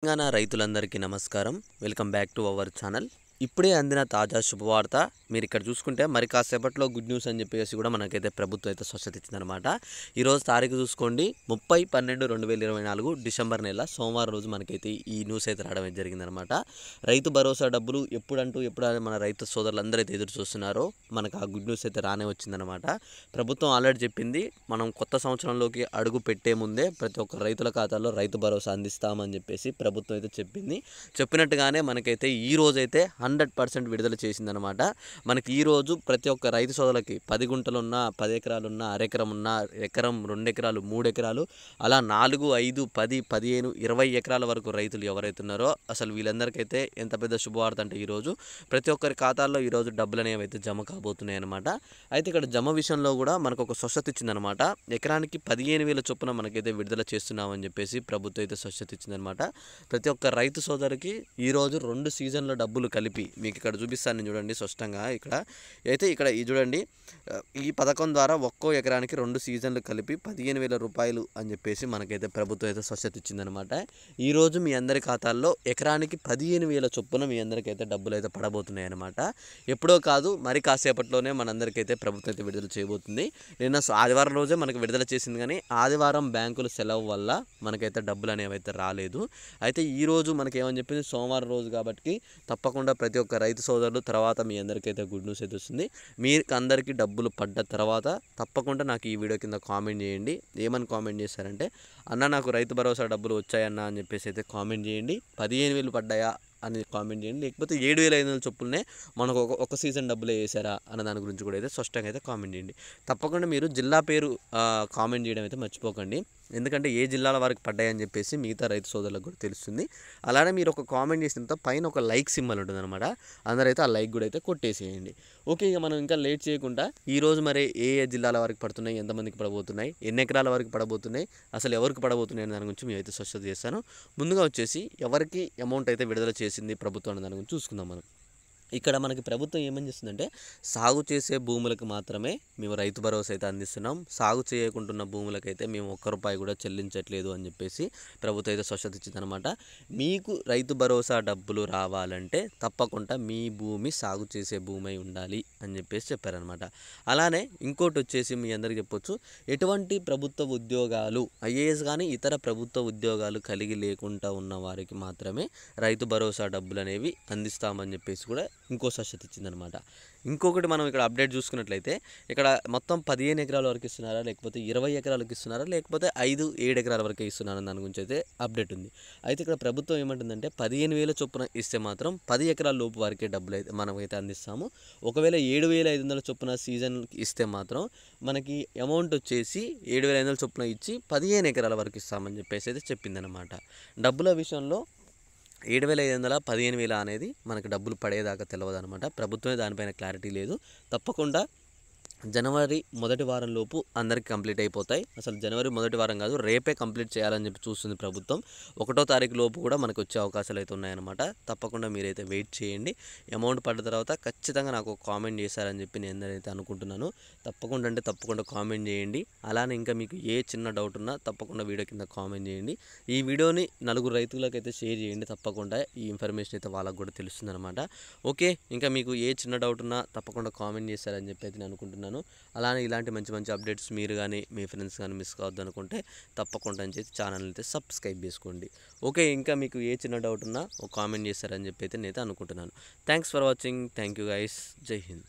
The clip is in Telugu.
తెలంగాణ రైతులందరికీ నమస్కారం. Welcome back to our channel. ఇప్పుడే అందిన తాజా శుభవార్త. మీరు ఇక్కడ చూసుకుంటే మరి కాసేపట్లో గుడ్ న్యూస్ అని చెప్పేసి కూడా మనకైతే ప్రభుత్వం అయితే స్వచ్ఛత ఇచ్చిందనమాట. ఈరోజు తారీఖు చూసుకోండి 30/12/2024 డిసెంబర్ నెల సోమవారం రోజు మనకైతే ఈ న్యూస్ అయితే రావడం జరిగిందనమాట. రైతు భరోసా డబ్బులు ఎప్పుడు మన రైతు సోదరులందరూ అయితే ఎదురు చూస్తున్నారో మనకు ఆ గుడ్ న్యూస్ అయితే రానే వచ్చిందనమాట. ప్రభుత్వం ఆల్రెడీ చెప్పింది, మనం కొత్త సంవత్సరంలోకి అడుగు పెట్టే ముందే ప్రతి ఒక్క రైతుల ఖాతాలో రైతు భరోసా అందిస్తామని చెప్పేసి ప్రభుత్వం అయితే చెప్పింది. చెప్పినట్టుగానే మనకైతే ఈ రోజైతే 100% విడుదల చేసిందనమాట. మనకి ఈరోజు ప్రతి ఒక్క రైతు సోదరులకి 10 గుంటలున్నా, 10 ఎకరాలున్నా, అరెకరం ఉన్నా, ఎకరం, 2 ఎకరాలు, 3 ఎకరాలు, అలా 4, 5, 10, 15, 20 ఎకరాల వరకు రైతులు ఎవరైతే ఉన్నారో అసలు వీళ్ళందరికైతే ఎంత పెద్ద శుభవార్త అంటే ఈరోజు ప్రతి ఒక్కరి ఖాతాల్లో ఈరోజు డబ్బులు అనేవి అయితే జమ కాబోతున్నాయి అనమాట. అయితే ఇక్కడ జమ విషయంలో కూడా మనకు ఒక స్వచ్ఛత ఇచ్చిందనమాట. ఎకరానికి 15,000 చొప్పున మనకైతే విడుదల చేస్తున్నామని చెప్పేసి ప్రభుత్వం అయితే స్వచ్ఛత ఇచ్చిందనమాట. ప్రతి ఒక్క రైతు సోదరికి ఈరోజు 2 సీజన్ల డబ్బులు కలిపి మీకు ఇక్కడ చూపిస్తాను నేను, చూడండి స్పష్టంగా. ఇక్కడ ఈ చూడండి, ఈ పథకం ద్వారా ఒక్కో ఎకరానికి 2 సీజన్లు కలిపి 15,000 రూపాయలు అని చెప్పేసి మనకైతే ప్రభుత్వం అయితే స్వచ్ఛత ఇచ్చిందనమాట. ఈరోజు మీ అందరి ఖాతాల్లో ఎకరానికి 15,000 చొప్పున మీ అందరికైతే డబ్బులు అయితే పడబోతున్నాయి అనమాట. ఎప్పుడో కాదు, మరి కాసేపట్లోనే మనందరికైతే ప్రభుత్వం అయితే విడుదల చేయబోతుంది. నిన్న ఆదివారం రోజే మనకు విడుదల చేసింది, కానీ ఆదివారం బ్యాంకులు సెలవు వల్ల మనకైతే డబ్బులు అనేవి అయితే రాలేదు. అయితే ఈరోజు మనకేమని చెప్పింది, సోమవారం రోజు కాబట్టి తప్పకుండా ప్రతి ఒక్క రైతు సోదరులు తర్వాత మీ అందరికైతే గుడ్ న్యూస్ అయితే వస్తుంది. మీకు అందరికీ డబ్బులు పడ్డ తర్వాత తప్పకుండా నాకు ఈ వీడియో కింద కామెంట్ చేయండి. ఏమని కామెంట్ చేశారంటే, అన్న నాకు రైతు భరోసా డబ్బులు వచ్చాయన్న అని చెప్పేసి అయితే కామెంట్ చేయండి. 15,000 పడ్డాయా అని కామెంట్ చేయండి, లేకపోతే 7,500 చొప్పులనే మనకు ఒక సీజన్ డబ్బులే వేసారా అన్న దాని గురించి కూడా అయితే స్పష్టంగా అయితే కామెంట్ చేయండి. తప్పకుండా మీరు జిల్లా పేరు కామెంట్ చేయడం అయితే మర్చిపోకండి, ఎందుకంటే ఏ జిల్లాల వారికి పడ్డాయని చెప్పేసి మిగతా రైతు సోదరులకు కూడా తెలుస్తుంది. అలానే మీరు ఒక కామెంట్ చేసిన తర్వాత పైన ఒక లైక్ సింబల్ ఉంటుంది అనమాట. అందరైతే ఆ లైక్ కూడా అయితే కొట్టేసేయండి. ఓకే, ఇక మనం ఇంకా లేట్ చేయకుండా ఈరోజు మరి ఏ జిల్లాల వారికి పడుతున్నాయి, ఎంతమందికి పడబోతున్నాయి, ఎన్ని ఎకరాల వరకు పడబోతున్నాయి, అసలు ఎవరికి పడబోతున్నాయి అనే దాని గురించి మేము అయితే స్పష్టత చేస్తాను. ముందుగా వచ్చేసి ఎవరికి అమౌంట్ అయితే విడుదల చేసింది ప్రభుత్వం అనే దాని గురించి చూసుకుందాం మనం. ఇక్కడ మనకి ప్రభుత్వం ఏమని చేస్తుందంటే, సాగు చేసే భూములకు మాత్రమే మేము రైతు భరోసా అయితే అందిస్తున్నాం, సాగు చేయకుంటున్న భూములకైతే మేము ₹1 కూడా చెల్లించట్లేదు అని చెప్పేసి ప్రభుత్వం అయితే స్వచ్ఛత ఇచ్చిందనమాట. మీకు రైతు భరోసా డబ్బులు రావాలంటే తప్పకుండా మీ భూమి సాగు చేసే భూమి అయి ఉండాలి అని చెప్పేసి చెప్పారనమాట. అలానే ఇంకోటి వచ్చేసి మీ అందరికీ చెప్పొచ్చు, ఎటువంటి ప్రభుత్వ ఉద్యోగాలు, ఐఏఎస్ కానీ ఇతర ప్రభుత్వ ఉద్యోగాలు కలిగి లేకుండా ఉన్న వారికి మాత్రమే రైతు భరోసా డబ్బులు అనేవి అందిస్తామని చెప్పేసి కూడా ఇంకో స్వచ్ఛత ఇచ్చిందనమాట. ఇంకొకటి మనం ఇక్కడ అప్డేట్ చూసుకున్నట్లయితే, ఇక్కడ మొత్తం 15 ఎకరాల వరకు ఇస్తున్నారా, లేకపోతే 20 ఎకరాలకు ఇస్తున్నారా, లేకపోతే 5-7 ఎకరాల వరకే ఇస్తున్నారా దాని గురించి అయితే అప్డేట్ ఉంది. అయితే ఇక్కడ ప్రభుత్వం ఏమంటుందంటే, 15,000 చొప్పున ఇస్తే మాత్రం 10 ఎకరాల లోపు వారికే డబ్బులు అయితే మనమైతే అందిస్తాము. ఒకవేళ 7,500 చొప్పున సీజన్ ఇస్తే మాత్రం మనకి అమౌంట్ వచ్చేసి 7,500 చొప్పున ఇచ్చి 15 ఎకరాల వరకు ఇస్తామని చెప్పేసి అయితే చెప్పిందనమాట. డబ్బుల విషయంలో 7,500, 15,000 అనేది మనకు డబ్బులు పడేదాకా తెలియదు అనమాట. ప్రభుత్వమే దానిపైన క్లారిటీ లేదు. తప్పకుండా జనవరి మొదటి వారం లోపు అందరికీ కంప్లీట్ అయిపోతాయి. అసలు జనవరి మొదటి వారం కాదు, రేపే కంప్లీట్ చేయాలని చెప్పి చూస్తుంది ప్రభుత్వం. 1వ తారీఖు లోపు కూడా మనకు వచ్చే అవకాశాలు అయితే ఉన్నాయన్నమాట. తప్పకుండా మీరైతే వెయిట్ చేయండి. అమౌంట్ పడ్డ తర్వాత ఖచ్చితంగా నాకు ఒక కామెంట్ చేశారని చెప్పి నేను అయితే అనుకుంటున్నాను. తప్పకుండా కామెంట్ చేయండి. అలానే ఇంకా మీకు ఏ చిన్న డౌట్ ఉన్నా తప్పకుండా వీడియో కింద కామెంట్ చేయండి. ఈ వీడియోని 4 రైతులకు అయితే షేర్ చేయండి. తప్పకుండా ఈ ఇన్ఫర్మేషన్ అయితే వాళ్ళకు కూడా తెలుస్తుంది అనమాట. ఓకే, ఇంకా మీకు ఏ చిన్న డౌట్ ఉన్నా తప్పకుండా కామెంట్ చేశారని చెప్పి అయితే నేను అనుకుంటున్నాను. అలానే ఇలాంటి మంచి అప్డేట్స్ మీరు కానీ మీ ఫ్రెండ్స్ కానీ మిస్ కావద్దు అనుకుంటే తప్పకుండా అని చెప్పి ఛానల్ అయితే సబ్స్క్రైబ్ చేసుకోండి. ఓకే, ఇంకా మీకు ఏ చిన్న డౌట్ ఉన్నా ఒక కామెంట్ చేస్తారని చెప్పి అయితే నేనైతే అనుకుంటున్నాను. Thanks for watching. Thank you guys. జై హింద్.